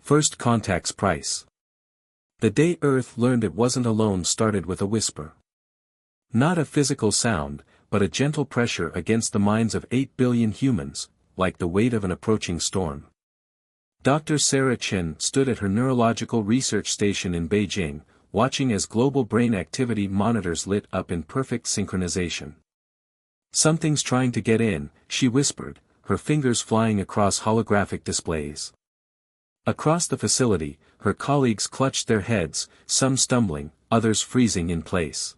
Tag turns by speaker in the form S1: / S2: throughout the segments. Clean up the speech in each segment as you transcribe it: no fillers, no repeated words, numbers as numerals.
S1: First Contact's Price. The day Earth learned it wasn't alone started with a whisper. Not a physical sound, but a gentle pressure against the minds of 8 billion humans, like the weight of an approaching storm. Dr. Sarah Chen stood at her neurological research station in Beijing, watching as global brain activity monitors lit up in perfect synchronization. "Something's trying to get in," she whispered, her fingers flying across holographic displays. Across the facility, her colleagues clutched their heads, some stumbling, others freezing in place.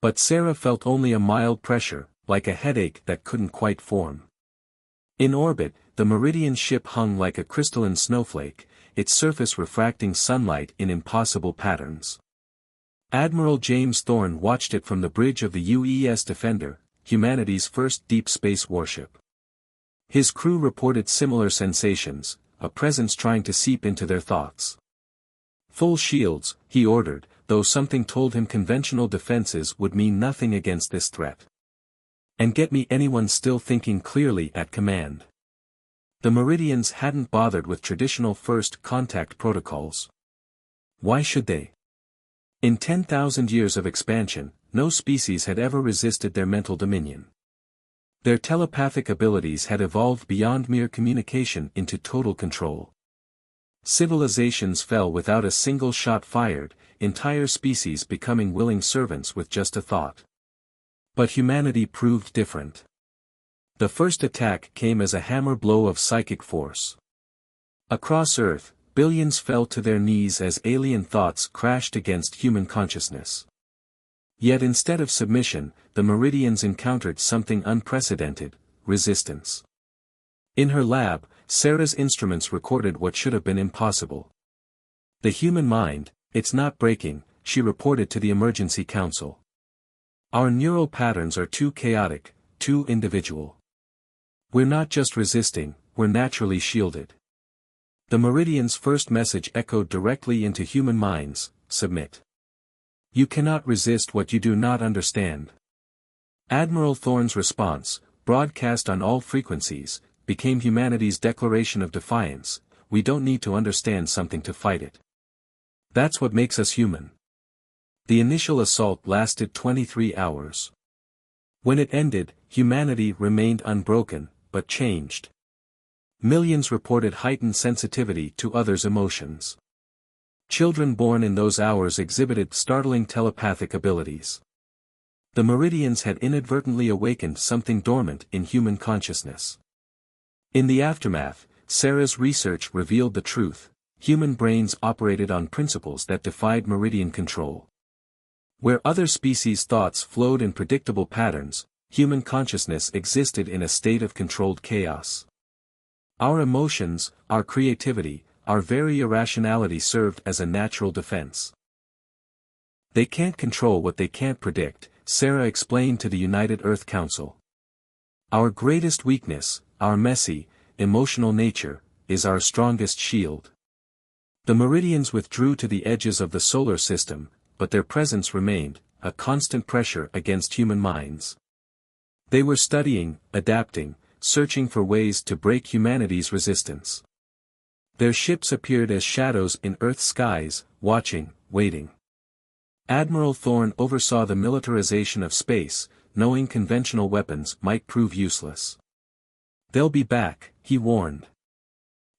S1: But Sarah felt only a mild pressure, like a headache that couldn't quite form. In orbit, the Meridian ship hung like a crystalline snowflake, its surface refracting sunlight in impossible patterns. Admiral James Thorne watched it from the bridge of the UES Defender, humanity's first deep space warship. His crew reported similar sensations, a presence trying to seep into their thoughts. "Full shields," he ordered, though something told him conventional defenses would mean nothing against this threat. "And get me anyone still thinking clearly at command." The Meridians hadn't bothered with traditional first contact protocols. Why should they? In 10,000 years of expansion, no species had ever resisted their mental dominion. Their telepathic abilities had evolved beyond mere communication into total control. Civilizations fell without a single shot fired, entire species becoming willing servants with just a thought. But humanity proved different. The first attack came as a hammer blow of psychic force. Across Earth, billions fell to their knees as alien thoughts crashed against human consciousness. Yet instead of submission, the Meridians encountered something unprecedented: resistance. In her lab, Sarah's instruments recorded what should have been impossible. "The human mind, it's not breaking," she reported to the Emergency Council. "Our neural patterns are too chaotic, too individual. We're not just resisting, we're naturally shielded." The Meridian's first message echoed directly into human minds: submit. You cannot resist what you do not understand. Admiral Thorne's response, broadcast on all frequencies, became humanity's declaration of defiance: we don't need to understand something to fight it. That's what makes us human. The initial assault lasted 23 hours. When it ended, humanity remained unbroken, but changed. Millions reported heightened sensitivity to others' emotions. Children born in those hours exhibited startling telepathic abilities. The Meridians had inadvertently awakened something dormant in human consciousness. In the aftermath, Sarah's research revealed the truth: human brains operated on principles that defied Meridian control. Where other species' thoughts flowed in predictable patterns, human consciousness existed in a state of controlled chaos. Our emotions, our creativity, our very irrationality served as a natural defense. "They can't control what they can't predict," Sarah explained to the United Earth Council. "Our greatest weakness, our messy, emotional nature, is our strongest shield." The Meridians withdrew to the edges of the solar system, but their presence remained, a constant pressure against human minds. They were studying, adapting, searching for ways to break humanity's resistance. Their ships appeared as shadows in Earth's skies, watching, waiting. Admiral Thorne oversaw the militarization of space, knowing conventional weapons might prove useless. "They'll be back," he warned.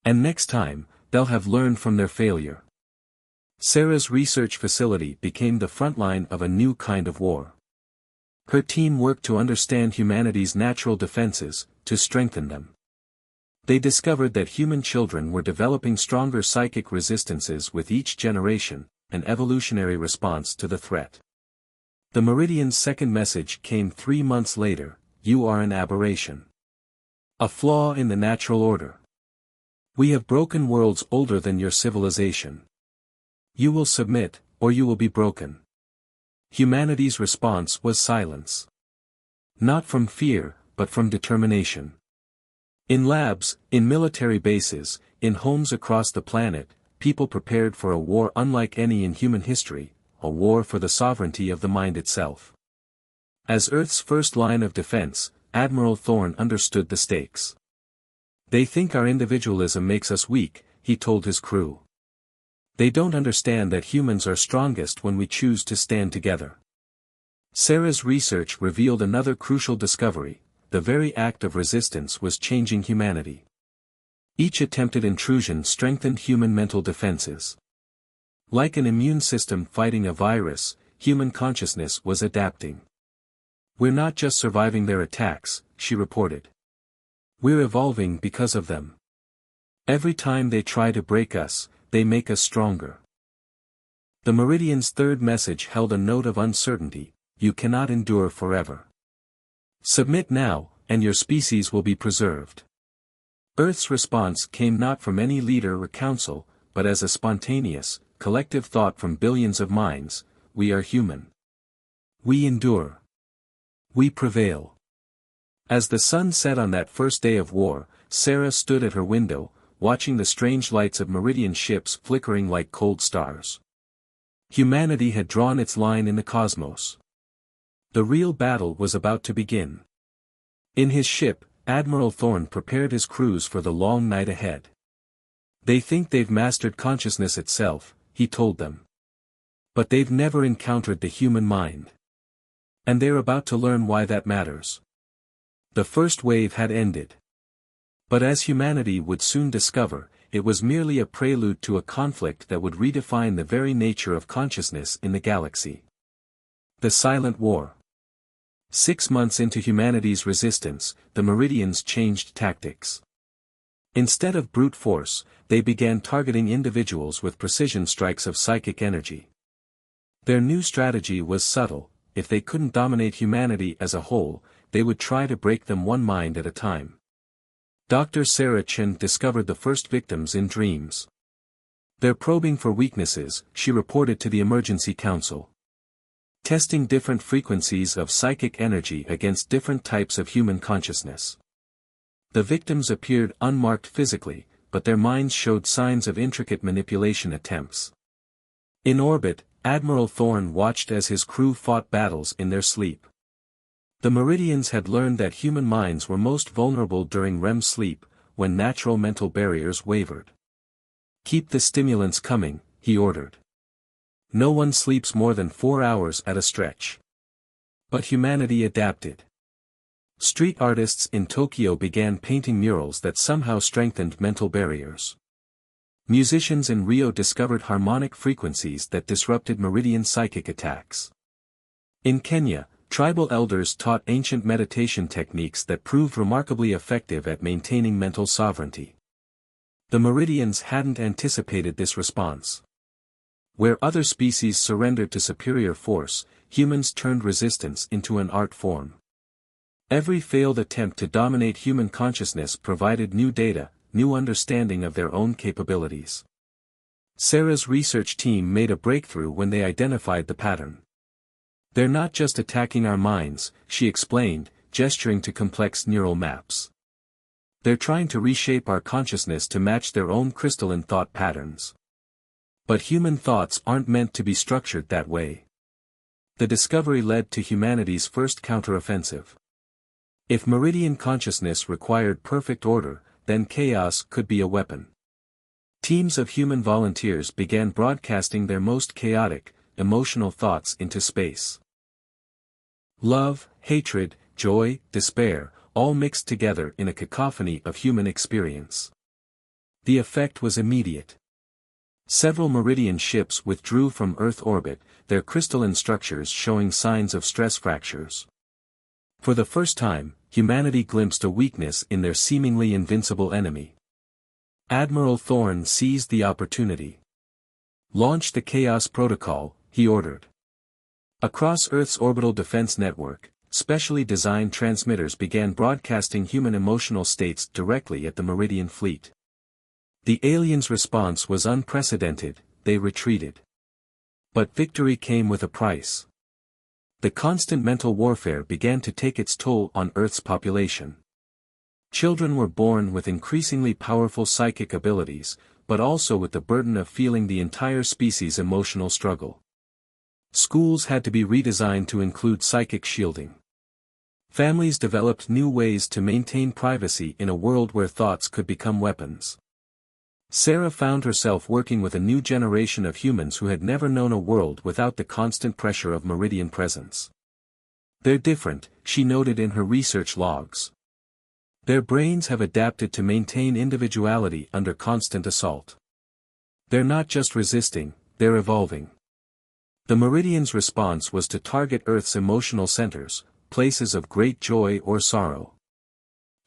S1: "And next time, they'll have learned from their failure." Sarah's research facility became the front line of a new kind of war. Her team worked to understand humanity's natural defenses, to strengthen them. They discovered that human children were developing stronger psychic resistances with each generation, an evolutionary response to the threat. The Meridian's second message came 3 months later: you are an aberration. A flaw in the natural order. We have broken worlds older than your civilization. You will submit, or you will be broken. Humanity's response was silence. Not from fear, but from determination. In labs, in military bases, in homes across the planet, people prepared for a war unlike any in human history, a war for the sovereignty of the mind itself. As Earth's first line of defense, Admiral Thorne understood the stakes. "They think our individualism makes us weak," he told his crew. They don't understand that humans are strongest when we choose to stand together. Sarah's research revealed another crucial discovery: the very act of resistance was changing humanity. Each attempted intrusion strengthened human mental defenses. Like an immune system fighting a virus, human consciousness was adapting. "We're not just surviving their attacks," she reported. "We're evolving because of them. Every time they try to break us, they make us stronger." The Meridian's third message held a note of uncertainty: you cannot endure forever. Submit now, and your species will be preserved. Earth's response came not from any leader or council, but as a spontaneous, collective thought from billions of minds: we are human. We endure. We prevail. As the sun set on that first day of war, Sarah stood at her window, watching the strange lights of Meridian ships flickering like cold stars. Humanity had drawn its line in the cosmos. The real battle was about to begin. In his ship, Admiral Thorne prepared his crews for the long night ahead. "They think they've mastered consciousness itself," he told them. "But they've never encountered the human mind. And they're about to learn why that matters." The first wave had ended. But as humanity would soon discover, it was merely a prelude to a conflict that would redefine the very nature of consciousness in the galaxy. The Silent War. 6 months into humanity's resistance, the Meridians changed tactics. Instead of brute force, they began targeting individuals with precision strikes of psychic energy. Their new strategy was subtle: if they couldn't dominate humanity as a whole, they would try to break them one mind at a time. Dr. Sarah Chen discovered the first victims in dreams. "They're probing for weaknesses," she reported to the Emergency Council. "Testing different frequencies of psychic energy against different types of human consciousness." The victims appeared unmarked physically, but their minds showed signs of intricate manipulation attempts. In orbit, Admiral Thorne watched as his crew fought battles in their sleep. The Meridians had learned that human minds were most vulnerable during REM sleep, when natural mental barriers wavered. "Keep the stimulants coming," he ordered. "No one sleeps more than 4 hours at a stretch." But humanity adapted. Street artists in Tokyo began painting murals that somehow strengthened mental barriers. Musicians in Rio discovered harmonic frequencies that disrupted Meridian psychic attacks. In Kenya, tribal elders taught ancient meditation techniques that proved remarkably effective at maintaining mental sovereignty. The Meridians hadn't anticipated this response. Where other species surrendered to superior force, humans turned resistance into an art form. Every failed attempt to dominate human consciousness provided new data, new understanding of their own capabilities. Sarah's research team made a breakthrough when they identified the pattern. "They're not just attacking our minds," she explained, gesturing to complex neural maps. "They're trying to reshape our consciousness to match their own crystalline thought patterns. But human thoughts aren't meant to be structured that way." The discovery led to humanity's first counteroffensive. If Meridian consciousness required perfect order, then chaos could be a weapon. Teams of human volunteers began broadcasting their most chaotic, emotional thoughts into space. Love, hatred, joy, despair, all mixed together in a cacophony of human experience. The effect was immediate. Several Meridian ships withdrew from Earth orbit, their crystalline structures showing signs of stress fractures. For the first time, humanity glimpsed a weakness in their seemingly invincible enemy. Admiral Thorne seized the opportunity. "Launch the Chaos Protocol," he ordered. Across Earth's orbital defense network, specially designed transmitters began broadcasting human emotional states directly at the Meridian fleet. The aliens' response was unprecedented: they retreated. But victory came with a price. The constant mental warfare began to take its toll on Earth's population. Children were born with increasingly powerful psychic abilities, but also with the burden of feeling the entire species' emotional struggle. Schools had to be redesigned to include psychic shielding. Families developed new ways to maintain privacy in a world where thoughts could become weapons. Sarah found herself working with a new generation of humans who had never known a world without the constant pressure of Meridian presence. They're different, she noted in her research logs. Their brains have adapted to maintain individuality under constant assault. They're not just resisting, they're evolving. The Meridian's response was to target Earth's emotional centers, places of great joy or sorrow.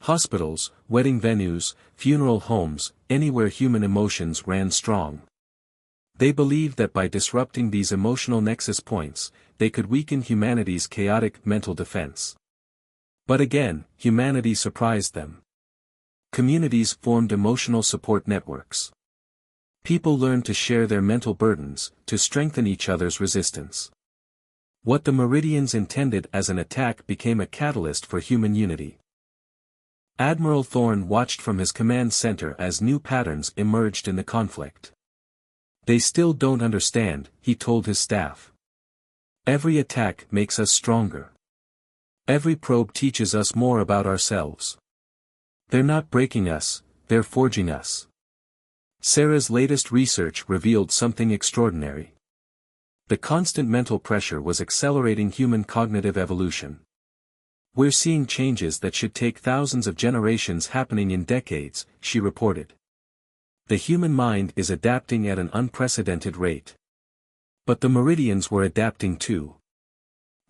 S1: Hospitals, wedding venues, funeral homes, anywhere human emotions ran strong. They believed that by disrupting these emotional nexus points, they could weaken humanity's chaotic mental defense. But again, humanity surprised them. Communities formed emotional support networks. People learned to share their mental burdens, to strengthen each other's resistance. What the Meridians intended as an attack became a catalyst for human unity. Admiral Thorne watched from his command center as new patterns emerged in the conflict. They still don't understand, he told his staff. Every attack makes us stronger. Every probe teaches us more about ourselves. They're not breaking us, they're forging us. Sarah's latest research revealed something extraordinary. The constant mental pressure was accelerating human cognitive evolution. We're seeing changes that should take thousands of generations happening in decades, she reported. The human mind is adapting at an unprecedented rate. But the Meridians were adapting too.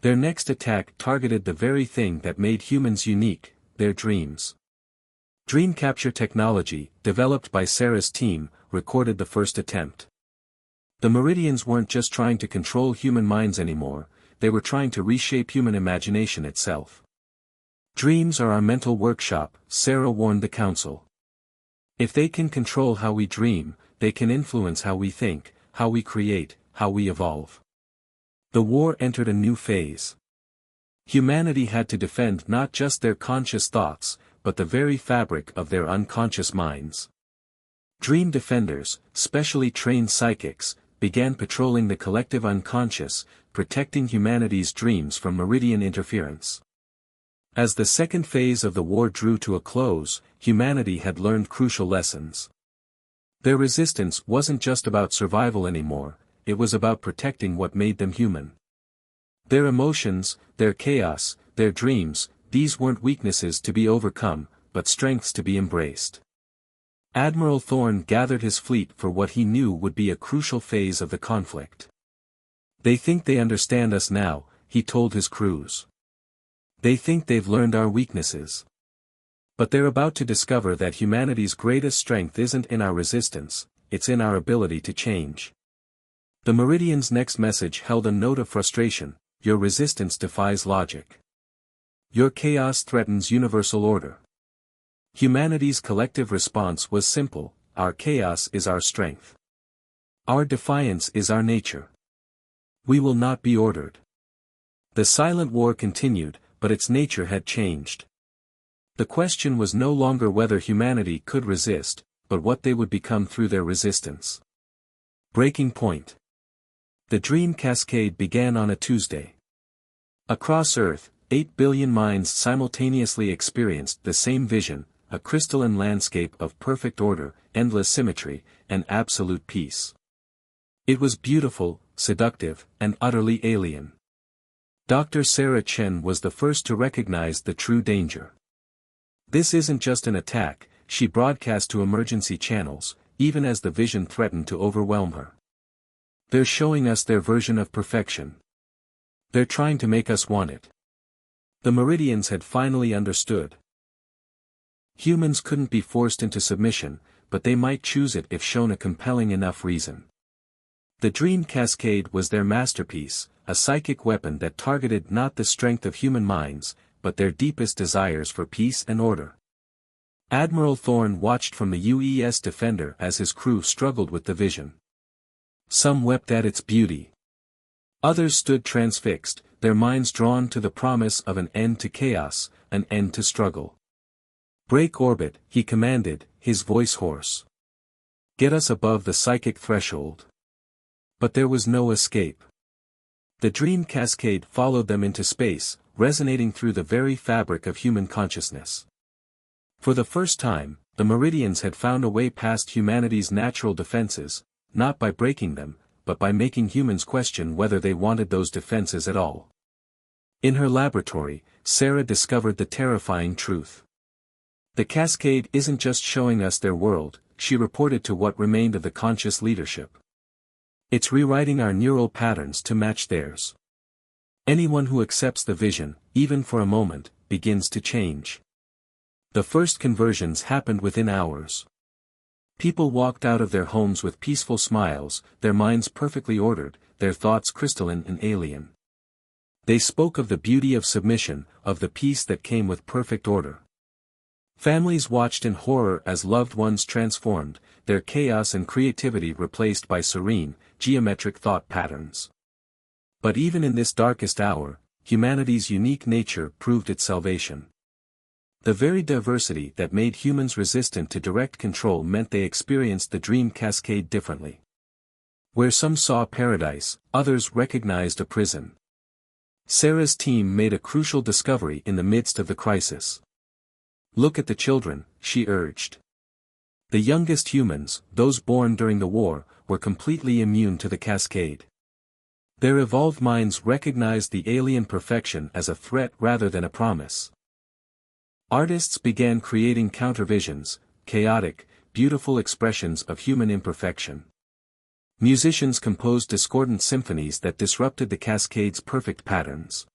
S1: Their next attack targeted the very thing that made humans unique, their dreams. Dream capture technology, developed by Sarah's team, recorded the first attempt. The Meridians weren't just trying to control human minds anymore, they were trying to reshape human imagination itself. Dreams are our mental workshop, Sarah warned the council. If they can control how we dream, they can influence how we think, how we create, how we evolve. The war entered a new phase. Humanity had to defend not just their conscious thoughts, but the very fabric of their unconscious minds. Dream defenders, specially trained psychics, began patrolling the collective unconscious, protecting humanity's dreams from Meridian interference. As the second phase of the war drew to a close, humanity had learned crucial lessons. Their resistance wasn't just about survival anymore, it was about protecting what made them human. Their emotions, their chaos, their dreams, these weren't weaknesses to be overcome, but strengths to be embraced. Admiral Thorne gathered his fleet for what he knew would be a crucial phase of the conflict. They think they understand us now, he told his crews. They think they've learned our weaknesses. But they're about to discover that humanity's greatest strength isn't in our resistance, it's in our ability to change. The Meridian's next message held a note of frustration: your resistance defies logic. Your chaos threatens universal order. Humanity's collective response was simple: our chaos is our strength. Our defiance is our nature. We will not be ordered. The silent war continued, but its nature had changed. The question was no longer whether humanity could resist, but what they would become through their resistance. Breaking point. The dream cascade began on a Tuesday. Across Earth, 8 billion minds simultaneously experienced the same vision, a crystalline landscape of perfect order, endless symmetry, and absolute peace. It was beautiful, seductive, and utterly alien. Dr. Sarah Chen was the first to recognize the true danger. This isn't just an attack, she broadcast to emergency channels, even as the vision threatened to overwhelm her. They're showing us their version of perfection. They're trying to make us want it. The Meridians had finally understood. Humans couldn't be forced into submission, but they might choose it if shown a compelling enough reason. The Dream Cascade was their masterpiece, a psychic weapon that targeted not the strength of human minds, but their deepest desires for peace and order. Admiral Thorne watched from the UES Defender as his crew struggled with the vision. Some wept at its beauty. Others stood transfixed, their minds drawn to the promise of an end to chaos, an end to struggle. "Break orbit," he commanded, his voice hoarse. "Get us above the psychic threshold." But there was no escape. The Dream Cascade followed them into space, resonating through the very fabric of human consciousness. For the first time, the Meridians had found a way past humanity's natural defenses, not by breaking them, but by making humans question whether they wanted those defenses at all. In her laboratory, Sarah discovered the terrifying truth. The cascade isn't just showing us their world, she reported to what remained of the conscious leadership. It's rewriting our neural patterns to match theirs. Anyone who accepts the vision, even for a moment, begins to change. The first conversions happened within hours. People walked out of their homes with peaceful smiles, their minds perfectly ordered, their thoughts crystalline and alien. They spoke of the beauty of submission, of the peace that came with perfect order. Families watched in horror as loved ones transformed, their chaos and creativity replaced by serene, geometric thought patterns. But even in this darkest hour, humanity's unique nature proved its salvation. The very diversity that made humans resistant to direct control meant they experienced the dream cascade differently. Where some saw paradise, others recognized a prison. Sarah's team made a crucial discovery in the midst of the crisis. Look at the children, she urged. The youngest humans, those born during the war, were completely immune to the cascade. Their evolved minds recognized the alien perfection as a threat rather than a promise. Artists began creating countervisions, chaotic, beautiful expressions of human imperfection. Musicians composed discordant symphonies that disrupted the cascade's perfect patterns.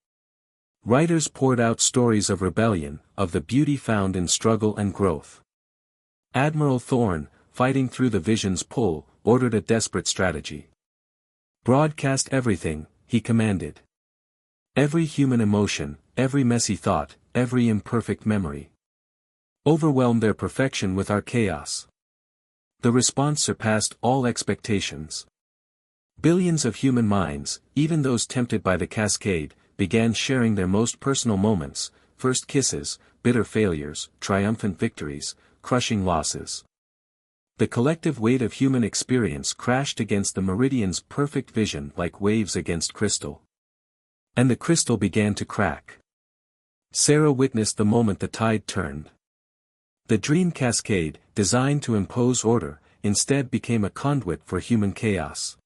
S1: Writers poured out stories of rebellion, of the beauty found in struggle and growth. Admiral Thorne, fighting through the vision's pull, ordered a desperate strategy. Broadcast everything, he commanded. Every human emotion, every messy thought, every imperfect memory. Overwhelm their perfection with our chaos. The response surpassed all expectations. Billions of human minds, even those tempted by the cascade, began sharing their most personal moments, first kisses, bitter failures, triumphant victories, crushing losses. The collective weight of human experience crashed against the Meridian's perfect vision like waves against crystal. And the crystal began to crack. Sarah witnessed the moment the tide turned. The dream cascade, designed to impose order, instead became a conduit for human chaos.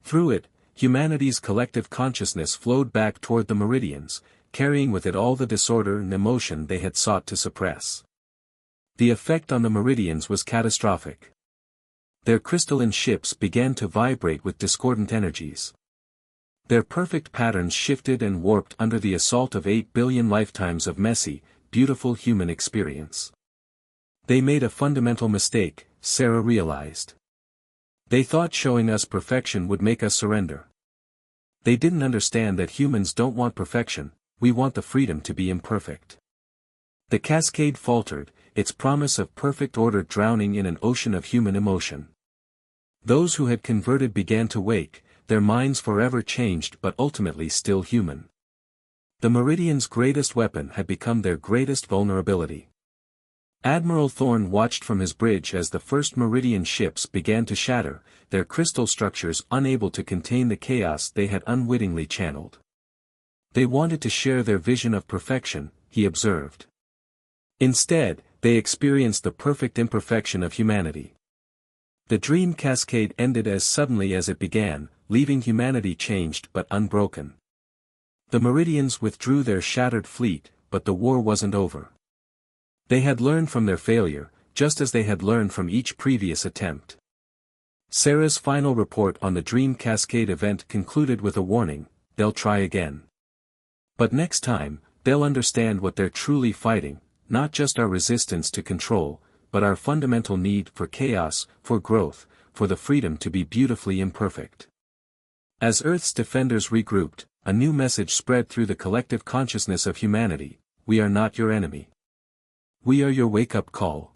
S1: Through it, humanity's collective consciousness flowed back toward the Meridians, carrying with it all the disorder and emotion they had sought to suppress. The effect on the Meridians was catastrophic. Their crystalline ships began to vibrate with discordant energies. Their perfect patterns shifted and warped under the assault of 8 billion lifetimes of messy, beautiful human experience. They made a fundamental mistake, Sarah realized. They thought showing us perfection would make us surrender. They didn't understand that humans don't want perfection, we want the freedom to be imperfect. The cascade faltered, its promise of perfect order drowning in an ocean of human emotion. Those who had converted began to wake, their minds forever changed but ultimately still human. The Meridians' greatest weapon had become their greatest vulnerability. Admiral Thorne watched from his bridge as the first Meridian ships began to shatter, their crystal structures unable to contain the chaos they had unwittingly channeled. They wanted to share their vision of perfection, he observed. Instead, they experienced the perfect imperfection of humanity. The dream cascade ended as suddenly as it began, leaving humanity changed but unbroken. The Meridians withdrew their shattered fleet, but the war wasn't over. They had learned from their failure, just as they had learned from each previous attempt. Sarah's final report on the Dream Cascade event concluded with a warning: they'll try again. But next time, they'll understand what they're truly fighting, not just our resistance to control, but our fundamental need for chaos, for growth, for the freedom to be beautifully imperfect. As Earth's defenders regrouped, a new message spread through the collective consciousness of humanity: we are not your enemy. We are your wake-up call.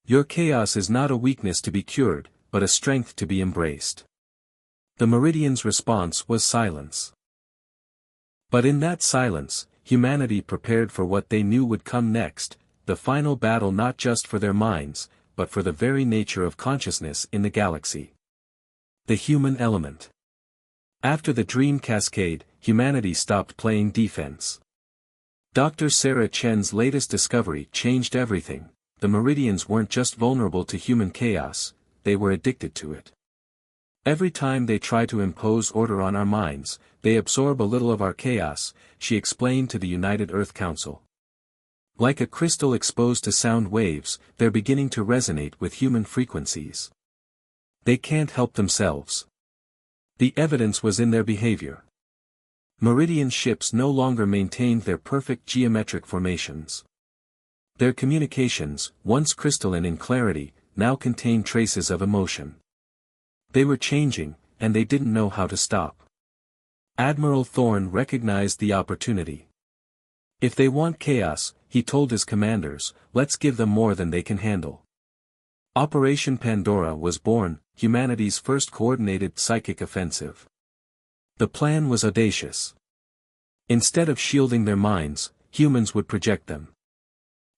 S1: Your chaos is not a weakness to be cured, but a strength to be embraced. The Meridians' response was silence. But in that silence, humanity prepared for what they knew would come next, the final battle not just for their minds, but for the very nature of consciousness in the galaxy. The human element. After the Dream Cascade, humanity stopped playing defense. Dr. Sarah Chen's latest discovery changed everything. the Meridians weren't just vulnerable to human chaos, they were addicted to it. Every time they try to impose order on our minds, they absorb a little of our chaos, she explained to the United Earth Council. Like a crystal exposed to sound waves, they're beginning to resonate with human frequencies. They can't help themselves. The evidence was in their behavior. Meridian ships no longer maintained their perfect geometric formations. Their communications, once crystalline in clarity, now contained traces of emotion. They were changing, and they didn't know how to stop. Admiral Thorne recognized the opportunity. If they want chaos, he told his commanders, let's give them more than they can handle. Operation Pandora was born, humanity's first coordinated psychic offensive. The plan was audacious. Instead of shielding their minds, humans would project them.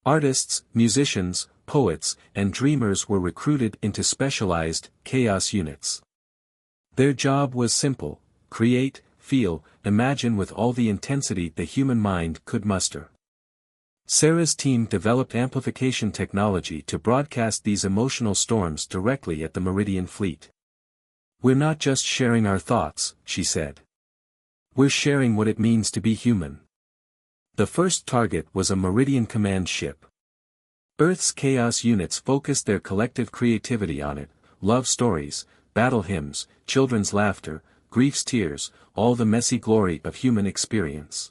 S1: Artists, musicians, poets, and dreamers were recruited into specialized, chaos units. Their job was simple: create, feel, imagine with all the intensity the human mind could muster. Sarah's team developed amplification technology to broadcast these emotional storms directly at the Meridian fleet. We're not just sharing our thoughts, she said. We're sharing what it means to be human. The first target was a Meridian command ship. Earth's chaos units focused their collective creativity on it: love stories, battle hymns, children's laughter, grief's tears, all the messy glory of human experience.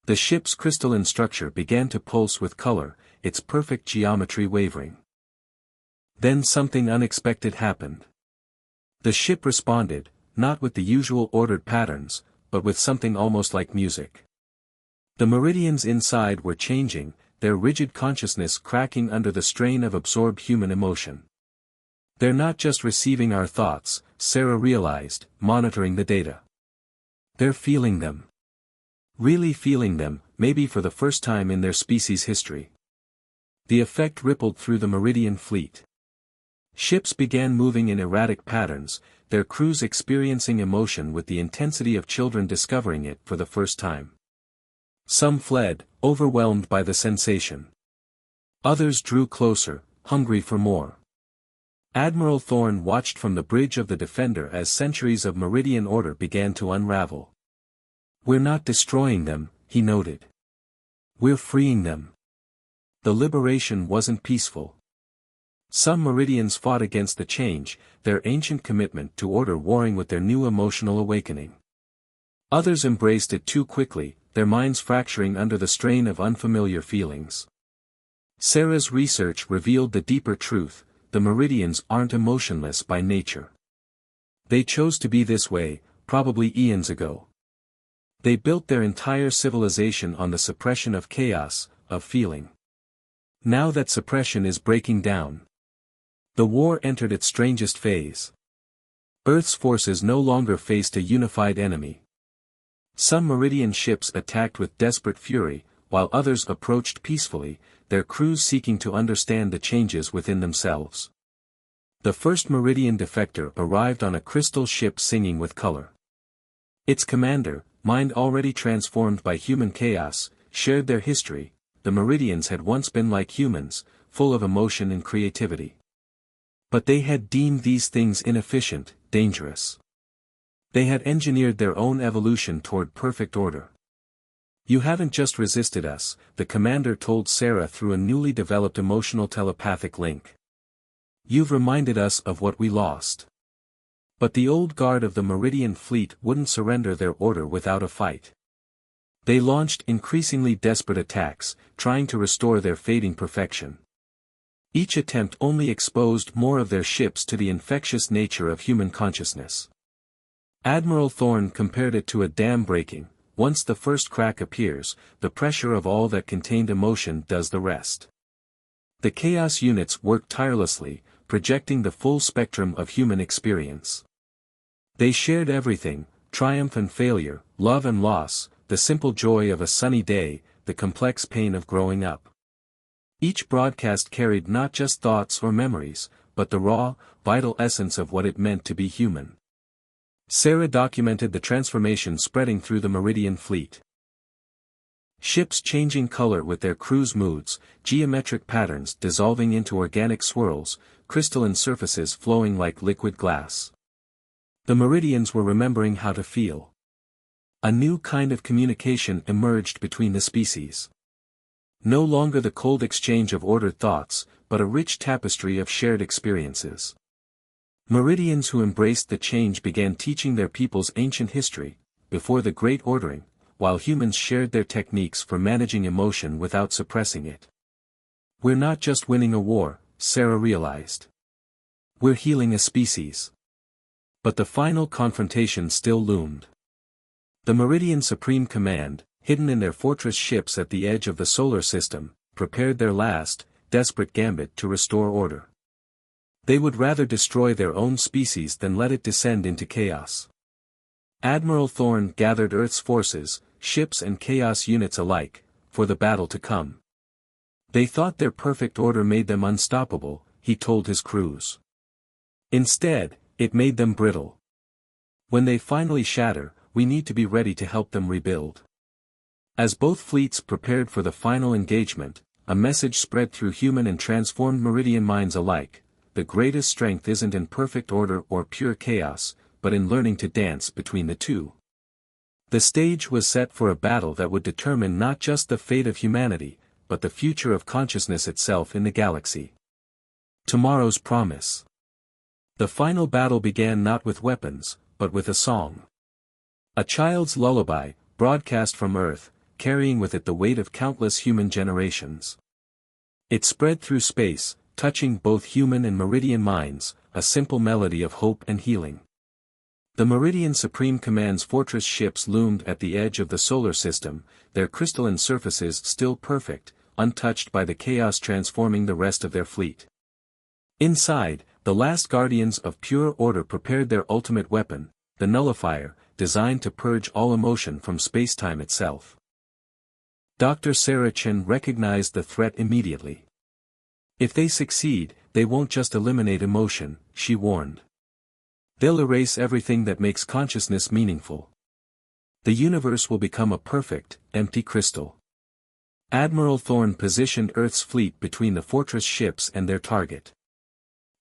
S1: The ship's crystalline structure began to pulse with color, its perfect geometry wavering. Then something unexpected happened. The ship responded, not with the usual ordered patterns, but with something almost like music. The Meridians inside were changing, their rigid consciousness cracking under the strain of absorbed human emotion. They're not just receiving our thoughts, Sarah realized, monitoring the data. They're feeling them. Really feeling them, maybe for the first time in their species' history. The effect rippled through the Meridian fleet. Ships began moving in erratic patterns, their crews experiencing emotion with the intensity of children discovering it for the first time. Some fled, overwhelmed by the sensation. Others drew closer, hungry for more. Admiral Thorne watched from the bridge of the Defender as centuries of Meridian order began to unravel. We're not destroying them, he noted. We're freeing them. The liberation wasn't peaceful. Some Meridians fought against the change, their ancient commitment to order warring with their new emotional awakening. Others embraced it too quickly, their minds fracturing under the strain of unfamiliar feelings. Sarah's research revealed the deeper truth: the Meridians aren't emotionless by nature. They chose to be this way, probably eons ago. They built their entire civilization on the suppression of chaos, of feeling. Now that suppression is breaking down. The war entered its strangest phase. Earth's forces no longer faced a unified enemy. Some Meridian ships attacked with desperate fury, while others approached peacefully, their crews seeking to understand the changes within themselves. The first Meridian defector arrived on a crystal ship singing with color. Its commander, mind already transformed by human chaos, shared their history. The Meridians had once been like humans, full of emotion and creativity. But they had deemed these things inefficient, dangerous. They had engineered their own evolution toward perfect order. You haven't just resisted us, the commander told Sarah through a newly developed emotional telepathic link. You've reminded us of what we lost. But the old guard of the Meridian fleet wouldn't surrender their order without a fight. They launched increasingly desperate attacks, trying to restore their fading perfection. Each attempt only exposed more of their ships to the infectious nature of human consciousness. Admiral Thorne compared it to a dam breaking. Once the first crack appears, the pressure of all that contained emotion does the rest. The chaos units worked tirelessly, projecting the full spectrum of human experience. They shared everything: triumph and failure, love and loss, the simple joy of a sunny day, the complex pain of growing up. Each broadcast carried not just thoughts or memories, but the raw, vital essence of what it meant to be human. Sarah documented the transformation spreading through the Meridian fleet. Ships changing color with their crew's moods, geometric patterns dissolving into organic swirls, crystalline surfaces flowing like liquid glass. The Meridians were remembering how to feel. A new kind of communication emerged between the species. No longer the cold exchange of ordered thoughts, but a rich tapestry of shared experiences. Meridians who embraced the change began teaching their people's ancient history, before the Great Ordering, while humans shared their techniques for managing emotion without suppressing it. We're not just winning a war, Sarah realized. We're healing a species. But the final confrontation still loomed. The Meridian Supreme Command, hidden in their fortress ships at the edge of the solar system, prepared their last, desperate gambit to restore order. They would rather destroy their own species than let it descend into chaos. Admiral Thorne gathered Earth's forces, ships and chaos units alike, for the battle to come. They thought their perfect order made them unstoppable, he told his crews. Instead, it made them brittle. When they finally shatter, we need to be ready to help them rebuild. As both fleets prepared for the final engagement, a message spread through human and transformed Meridian minds alike: the greatest strength isn't in perfect order or pure chaos, but in learning to dance between the two. The stage was set for a battle that would determine not just the fate of humanity, but the future of consciousness itself in the galaxy. Tomorrow's promise. The final battle began not with weapons, but with a song. A child's lullaby, broadcast from Earth, carrying with it the weight of countless human generations. It spread through space, touching both human and Meridian minds, a simple melody of hope and healing. The Meridian Supreme Command's fortress ships loomed at the edge of the solar system, their crystalline surfaces still perfect, untouched by the chaos transforming the rest of their fleet. Inside, the last guardians of pure order prepared their ultimate weapon, the nullifier, designed to purge all emotion from spacetime itself. Dr. Sarah Chen recognized the threat immediately. If they succeed, they won't just eliminate emotion, she warned. They'll erase everything that makes consciousness meaningful. The universe will become a perfect, empty crystal. Admiral Thorne positioned Earth's fleet between the fortress ships and their target.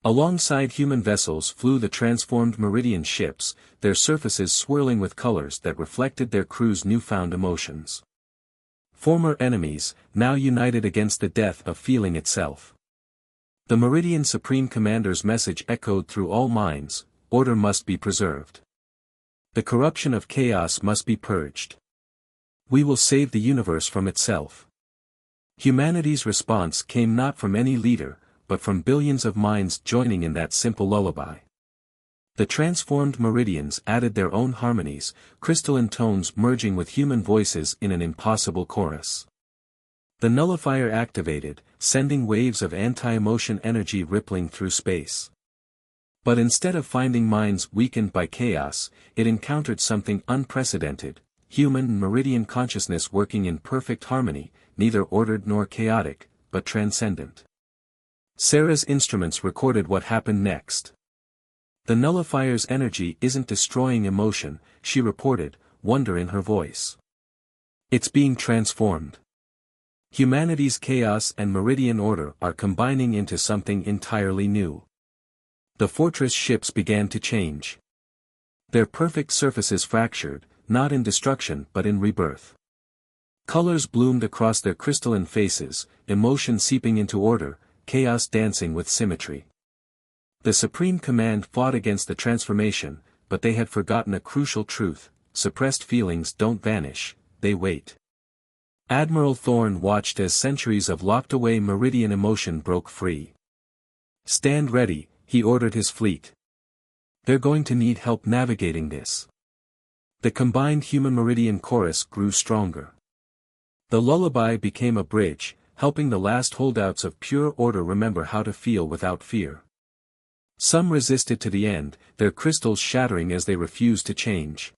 S1: Alongside human vessels flew the transformed Meridian ships, their surfaces swirling with colors that reflected their crew's newfound emotions. Former enemies, now united against the death of feeling itself. The Meridian Supreme Commander's message echoed through all minds: order must be preserved. The corruption of chaos must be purged. We will save the universe from itself. Humanity's response came not from any leader, but from billions of minds joining in that simple lullaby. The transformed Meridians added their own harmonies, crystalline tones merging with human voices in an impossible chorus. The nullifier activated, sending waves of anti-emotion energy rippling through space. But instead of finding minds weakened by chaos, it encountered something unprecedented: human and Meridian consciousness working in perfect harmony, neither ordered nor chaotic, but transcendent. Sarah's instruments recorded what happened next. The nullifier's energy isn't destroying emotion, she reported, wonder in her voice. It's being transformed. Humanity's chaos and Meridian order are combining into something entirely new. The fortress ships began to change. Their perfect surfaces fractured, not in destruction but in rebirth. Colors bloomed across their crystalline faces, emotion seeping into order, chaos dancing with symmetry. The Supreme Command fought against the transformation, but they had forgotten a crucial truth: suppressed feelings don't vanish, they wait. Admiral Thorne watched as centuries of locked-away Meridian emotion broke free. Stand ready, he ordered his fleet. They're going to need help navigating this. The combined human Meridian chorus grew stronger. The lullaby became a bridge, helping the last holdouts of pure order remember how to feel without fear. Some resisted to the end, their crystals shattering as they refused to change.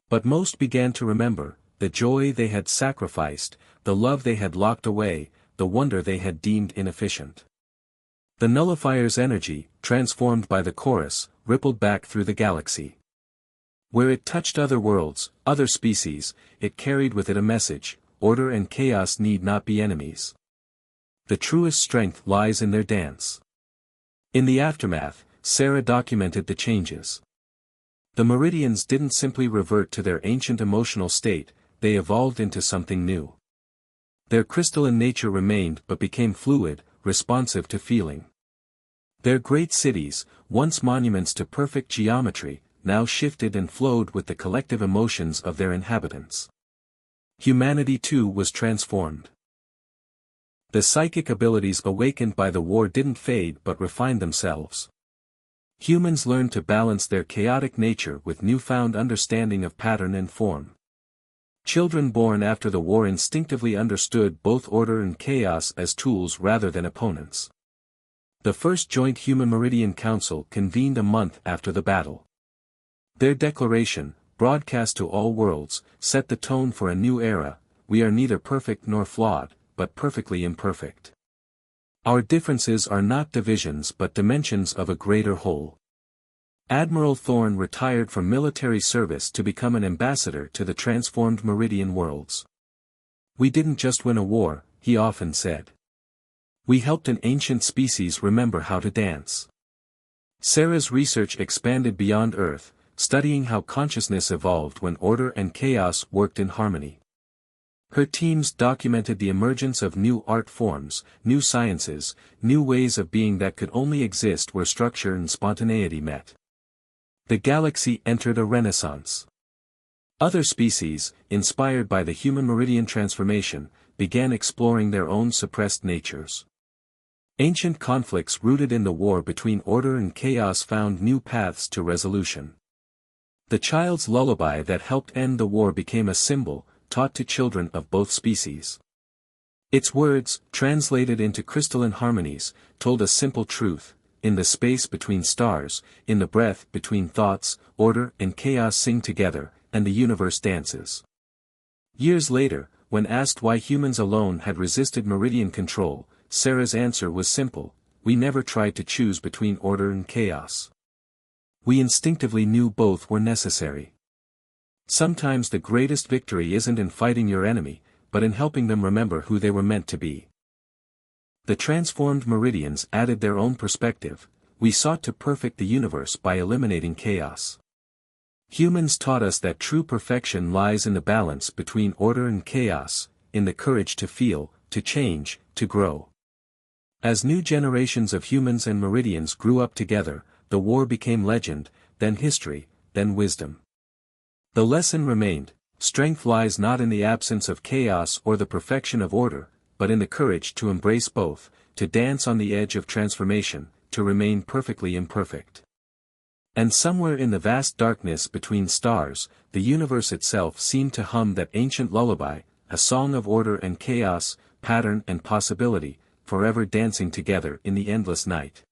S1: But most began to remember: the joy they had sacrificed, the love they had locked away, the wonder they had deemed inefficient. The nullifier's energy, transformed by the chorus, rippled back through the galaxy. Where it touched other worlds, other species, it carried with it a message: order and chaos need not be enemies. The truest strength lies in their dance. In the aftermath, Sarah documented the changes. The Meridians didn't simply revert to their ancient emotional state, they evolved into something new. Their crystalline nature remained but became fluid, responsive to feeling. Their great cities, once monuments to perfect geometry, now shifted and flowed with the collective emotions of their inhabitants. Humanity too was transformed. The psychic abilities awakened by the war didn't fade but refined themselves. Humans learned to balance their chaotic nature with newfound understanding of pattern and form. Children born after the war instinctively understood both order and chaos as tools rather than opponents. The first joint Human Meridian Council convened a month after the battle. Their declaration, broadcast to all worlds, set the tone for a new era: we are neither perfect nor flawed, but perfectly imperfect. Our differences are not divisions but dimensions of a greater whole. Admiral Thorne retired from military service to become an ambassador to the transformed Meridian worlds. We didn't just win a war, he often said. We helped an ancient species remember how to dance. Sarah's research expanded beyond Earth, studying how consciousness evolved when order and chaos worked in harmony. Her teams documented the emergence of new art forms, new sciences, new ways of being that could only exist where structure and spontaneity met. The galaxy entered a renaissance. Other species, inspired by the human meridian transformation, began exploring their own suppressed natures. Ancient conflicts rooted in the war between order and chaos found new paths to resolution. The child's lullaby that helped end the war became a symbol, taught to children of both species. Its words, translated into crystalline harmonies, told a simple truth: in the space between stars, in the breath between thoughts, order and chaos sing together, and the universe dances. Years later, when asked why humans alone had resisted meridian control, Sarah's answer was simple: we never tried to choose between order and chaos. We instinctively knew both were necessary. Sometimes the greatest victory isn't in fighting your enemy, but in helping them remember who they were meant to be. The transformed Meridians added their own perspective: we sought to perfect the universe by eliminating chaos. Humans taught us that true perfection lies in the balance between order and chaos, in the courage to feel, to change, to grow. As new generations of humans and Meridians grew up together, the war became legend, then history, then wisdom. The lesson remained: strength lies not in the absence of chaos or the perfection of order, but in the courage to embrace both, to dance on the edge of transformation, to remain perfectly imperfect. And somewhere in the vast darkness between stars, the universe itself seemed to hum that ancient lullaby, a song of order and chaos, pattern and possibility, forever dancing together in the endless night.